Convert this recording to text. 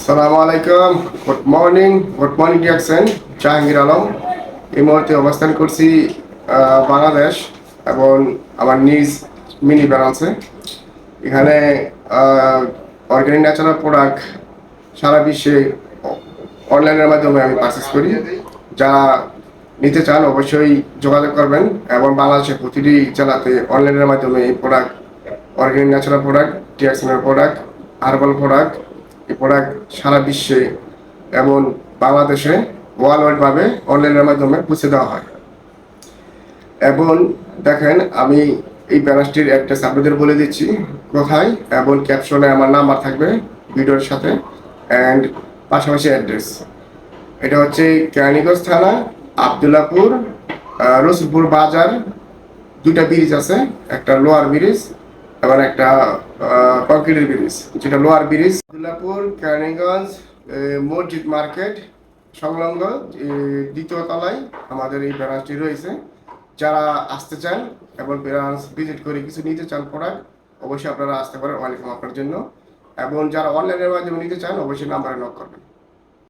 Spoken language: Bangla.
সালামু আলাইকুম, গুড মর্নিং ডিয়াকশন। জাহাঙ্গীর আলম এই মুহূর্তে অবস্থান করছি বাংলাদেশ এবং আমার নিজ মিনি ব্রাঞ্চে। এখানে অর্গানিক ন্যাচারাল প্রোডাক্ট সারা বিশ্বে অনলাইনের মাধ্যমে আমি পারচেস করি। যারা নিতে চান অবশ্যই যোগাযোগ করবেন এবং বাংলাদেশের প্রতিটি জেলাতে অনলাইনের মাধ্যমে এই প্রোডাক্ট, অর্গানিক ন্যাচারাল প্রোডাক্ট, ডিএক্সএনের প্রোডাক্ট, হার্বাল প্রোডাক্ট, এই প্রোডাক্ট সারা বিশ্বে এবং বাংলাদেশে ওয়ার্ল্ড ওয়াইডভাবে অনলাইনের মাধ্যমে পৌঁছে দেওয়া হয়। এবং দেখেন, আমি এই ব্যানারটির অ্যাড্রেস আপনাদের বলে দিচ্ছি কোথায়, এবং ক্যাপশনে আমার নাম্বার থাকবে ভিডিওর সাথে অ্যান্ড পাশাপাশি অ্যাড্রেস। এটা হচ্ছে কেরানীগঞ্জ থানা, আবদুল্লাপুর, রসুলপুর বাজার। দুইটা ব্রিজ আছে, একটা লোয়ার ব্রিজ এবং একটা কংক্রিটের ব্রিজ। যেটা লোয়ার ব্রিজ আবদুল্লাপুর কেরানীগঞ্জ মসজিদ মার্কেট সংলগ্ন দ্বিতীয় তলায় আমাদের এই ব্রাঞ্চটি রয়েছে। যারা আসতে চান এবং ব্রাঞ্চ ভিজিট করে কিছু নিতে চান প্রোডাক্ট, অবশ্যই আপনারা আসতে পারেন ওয়েলকাম আপনার জন্য। এবং যারা অনলাইনের মাধ্যমে নিতে চান অবশ্যই নাম্বারে নক করবেন।